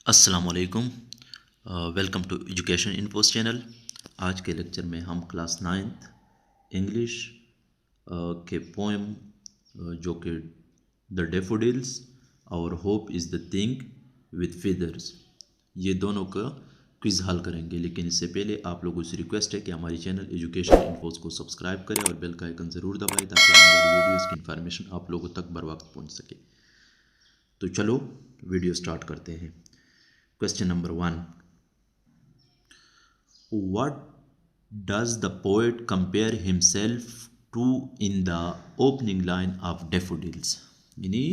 अस्सलामुअलैकुम। Welcome to education Infos channel. आज के लेक्चर में हम क्लास 9th इंग्लिश के पोएम जो कि द डेफोडिल्स और hope is the thing with feathers, ये दोनों का क्विज़ हल करेंगे। लेकिन इससे पहले आप लोगों से रिक्वेस्ट है कि हमारी चैनल एजुकेशन इन्फोस को सब्सक्राइब करें और बेल का आइकन ज़रूर दबाएं ताकि आने वाली वीडियोज़ की इन्फॉर्मेशन आप लोगों तक बर वक्त पहुँच सके। तो चलो वीडियो स्टार्ट करते हैं। Question number 1. What does the poet compare himself to in the opening line of Daffodils? यानी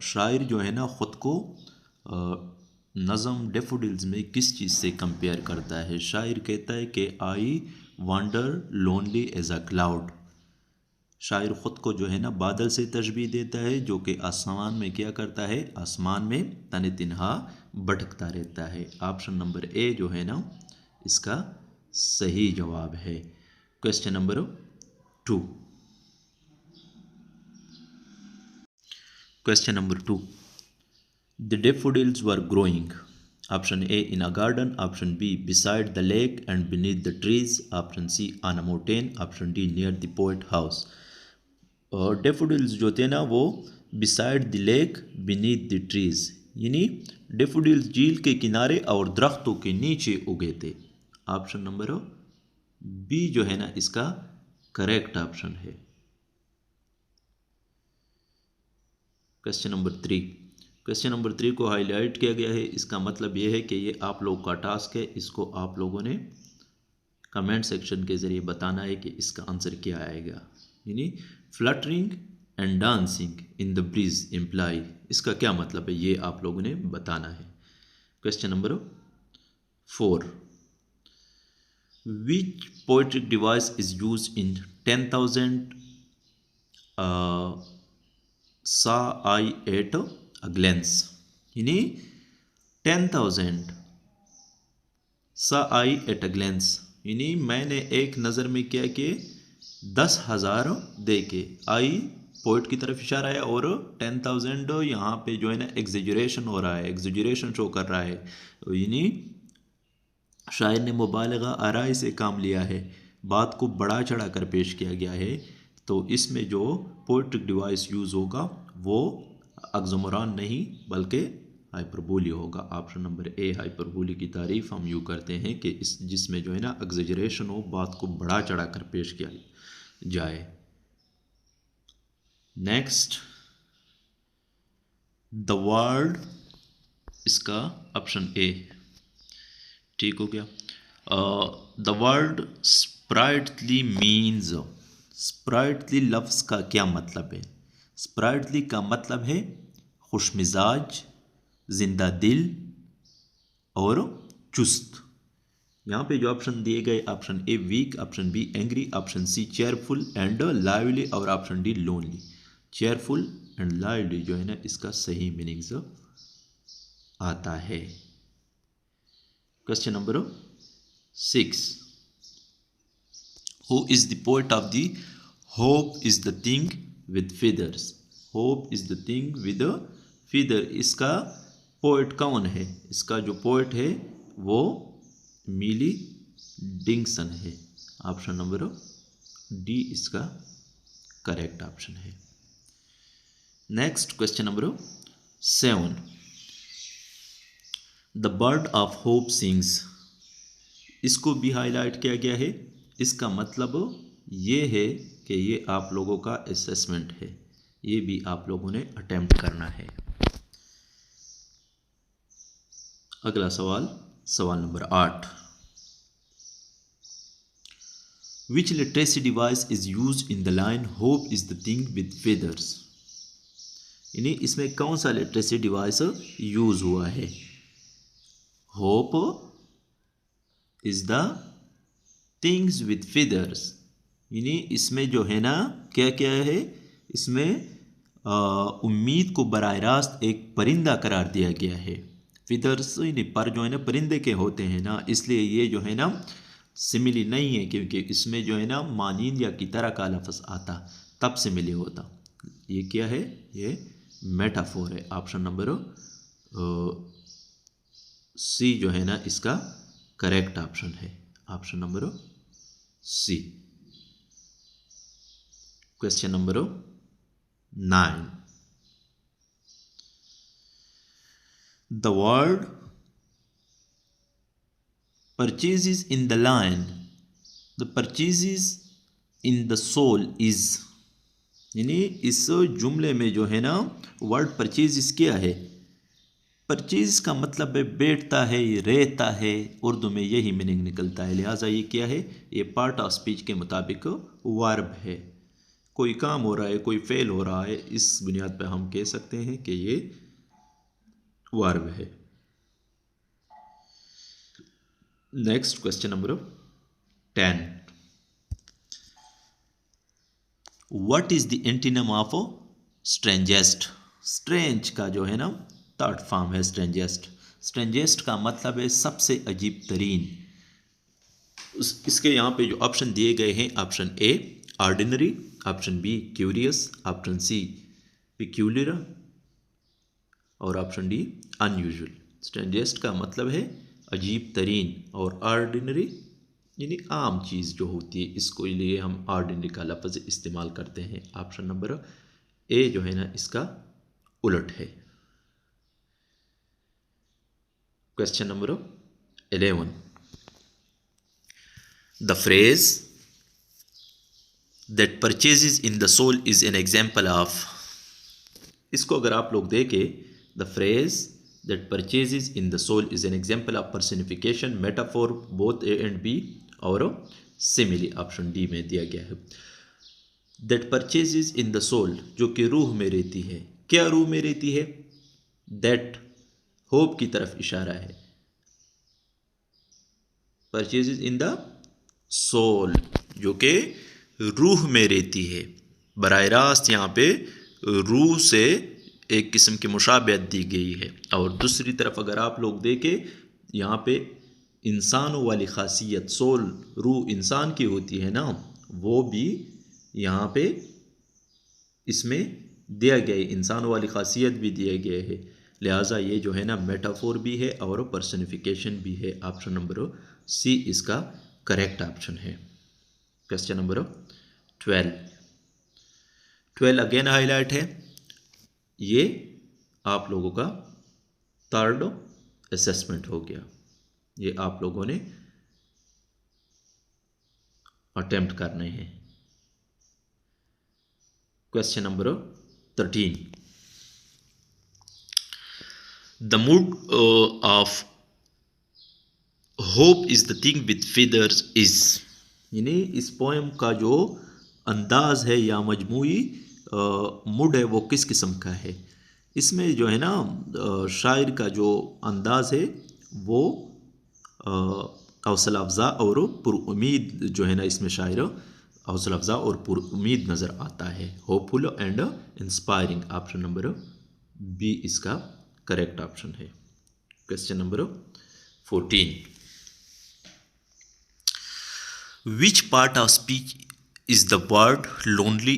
शायर जो है ना ख़ुद को नज़म डेफोडिल्स में किस चीज़ से कंपेयर करता है। शायर कहता है कि I wander lonely as a cloud. शायर ख़ुद को जो है ना बादल से तशबीह देता है जो कि आसमान में क्या करता है, आसमान में तने तिनहा भटकता रहता है। ऑप्शन नंबर ए जो है ना इसका सही जवाब है। Question number 2। Question number 2। The daffodils were growing. Option A in a garden, option B beside the lake and beneath the trees, option C on a mountain, option D near the poet house. और daffodils जो थे ना वो beside the lake beneath the trees, यानी daffodils झील के किनारे और दरख्तों के नीचे उगे थे। ऑप्शन नंबर बी जो है ना इसका करेक्ट ऑप्शन है। Question number 3। क्वेश्चन नंबर 3 को हाईलाइट किया गया है। इसका मतलब ये है कि ये आप लोग का टास्क है, इसको आप लोगों ने कमेंट सेक्शन के ज़रिए बताना है कि इसका आंसर क्या आएगा। यानी fluttering and dancing in the breeze imply, इसका क्या मतलब है ये आप लोगों ने बताना है। Question number 4। Which poetic device is use in 10,000 सा आई एट अ ग्लेंस। यानी 10,000 सा आई एट अ ग्लेंस, यानी मैंने एक नज़र में क्या कि 10,000 दे के, आई पोइट की तरफ इशारा है और 10,000 यहाँ पे जो है ना एग्जेजरेशन हो रहा है, एग्जेजरेशन शो कर रहा है। यानी शायर ने मुबालगा आराई से काम लिया है, बात को बढ़ा चढ़ा कर पेश किया गया है। तो इसमें जो पोइट्रिक डिवाइस यूज़ होगा वो अक्समरान नहीं बल्कि हाइपरबोली होगा। ऑप्शन नंबर ए हाइपरबोली की तारीफ हम यूँ करते हैं कि इस जिसमें जो है ना एग्जेजरेशन हो, बात को बढ़ा चढ़ा कर पेश किया जाए। नेक्स्ट, द वर्ड, इसका ऑप्शन ए ठीक हो गया। The word sprightly means, sprightly लफ्ज़ का क्या मतलब है। स्प्राइटली का मतलब है खुशमिजाज, जिंदा दिल और चुस्त। यहाँ पे जो ऑप्शन दिए गए, option A weak, option B angry, option C cheerful and lively और option D lonely. Cheerful and lively जो है ना इसका सही मीनिंग्स आता है। Question number 6। Who is the poet of the hope is the thing with feathers। Hope is the thing with feather, इसका poet कौन है। इसका जो पोएट है वो मिली डिंगसन है। ऑप्शन नंबर डी इसका करेक्ट ऑप्शन है। Next, question number 7। The bird of hope sings, इसको भी हाईलाइट किया गया है। इसका मतलब ये है कि ये आप लोगों का असेसमेंट है, ये भी आप लोगों ने अटेम्प्ट करना है। अगला सवाल, सवाल number 8। Which literacy device is use in the line hope is the thing with feathers। यानी इसमें कौन सा लिटरेसी डिवाइस यूज हुआ है। Hope is the things with feathers, यानी इसमें जो है ना क्या क्या है, इसमें उम्मीद को बराह रास्त एक परिंदा करार दिया गया है। फिदर्स यानी पर जो है ना परिंदे के होते हैं ना, इसलिए ये जो है ना सिमिली नहीं है, क्योंकि इसमें जो है ना मानींद या की तरह का लफ्ज़ आता तब सिमिली होता। ये क्या है, ये मेटाफोर है। ऑप्शन नंबर सी जो है ना इसका करेक्ट ऑप्शन है, option number C. Question number 9, the word purchases in the line, the purchases in the soul is, यानी इस जुमले में जो है ना वर्ड परचेज क्या है? परचेज का मतलब है बैठता है, रहता है, उर्दू में यही मीनिंग निकलता है। लिहाजा ये क्या है? ये पार्ट ऑफ स्पीच के मुताबिक वर्ब है। कोई काम हो रहा है, कोई फेल हो रहा है, इस बुनियाद पर हम कह सकते हैं कि ये वर्ब है। Next question number 10, what is the antonym of strangest? Strange का जो है ना थर्ड फॉर्म है स्ट्रेंजेस्ट। स्ट्रेंजेस्ट का मतलब है सबसे अजीब तरीन। इसके यहाँ पे जो ऑप्शन दिए गए हैं, option A ordinary, option B curious, option C peculiar और ऑप्शन डी अनयूजुअल। स्ट्रेंजेस्ट का मतलब है अजीब तरीन और ऑर्डिनरी यानी आम चीज़ जो होती है, इसको लिए हम ऑर्डिनरी का लफ्ज़ इस्तेमाल करते हैं। ऑप्शन नंबर ए जो है ना इसका उलट है। Question number 11, the phrase that perches in the soul is an example of. इसको अगर आप लोग देखें, the phrase that perches in the soul is an example of personification, metaphor, both A and B और सिमिली, ऑप्शन डी में दिया गया है। That perches in the soul जो कि रूह में रहती है। क्या रूह में रहती है? दैट होप की तरफ इशारा है। परचेजेस इन द सोल जो कि रूह में रहती है। बराह रास्त यहाँ पे रूह से एक किस्म की मुशाबहत दी गई है। और दूसरी तरफ अगर आप लोग देखें, यहाँ पे इंसानों वाली खासियत, सोल रूह इंसान की होती है ना, वो भी यहाँ पे इसमें दिया गया है, इंसानों वाली खासियत भी दिया गया है। लिहाजा ये जो है ना मेटाफोर भी है और पर्सनिफिकेशन भी है। ऑप्शन नंबर सी इसका करेक्ट ऑप्शन है। क्वेश्चन नंबर 12 अगेन हाईलाइट है। ये आप लोगों का थर्ड असेसमेंट हो गया। ये आप लोगों ने अटेम्प्ट करने हैं। Question number 13, the mood off hope is the thing with feathers is, यानी इस पोएम का जो अंदाज है या मजमूई मूड है वो किस किस्म का है? इसमें जो है ना शायर का जो अंदाज है वो हौसला अफजा और पुरुमीद जो है ना, इसमें शायर हौसला अफजा और पुरुमीद नज़र आता है। Hopeful and inspiring, option number B इसका करेक्ट ऑप्शन है। Question number 14, which part of speech is the word lonely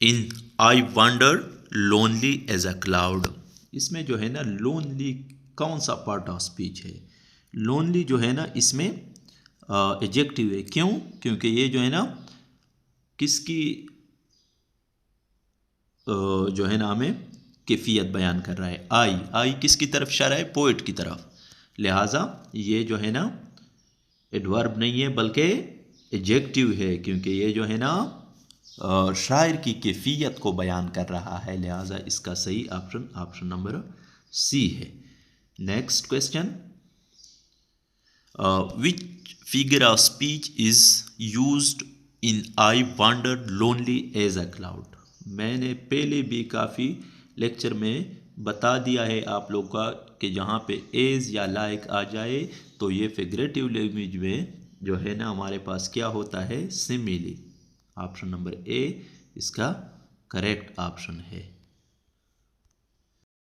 in I wander lonely as a cloud? इसमें जो है ना लोनली कौन सा पार्ट ऑफ स्पीच है? लोनली जो है ना इसमें एडजेक्टिव है। क्यों? क्योंकि ये जो है ना किसकी जो है ना हमें कैफियत बयान कर रहा है। आई किसकी तरफ इशारा है? पोइट की तरफ। लिहाजा ये जो है ना एडवर्ब नहीं है बल्कि एडजेक्टिव है, क्योंकि ये जो है ना शायर की कैफियत को बयान कर रहा है। लिहाजा इसका सही ऑप्शन नंबर सी है। Next question, which figure of speech is used in I wandered lonely as a cloud? मैंने पहले भी काफ़ी लेक्चर में बता दिया है आप लोग का कि जहाँ पे एज या लाइक आ जाए तो ये फिगरेटिव लैंग्वेज में जो है ना हमारे पास क्या होता है? सिमिली। ऑप्शन नंबर ए इसका करेक्ट ऑप्शन है।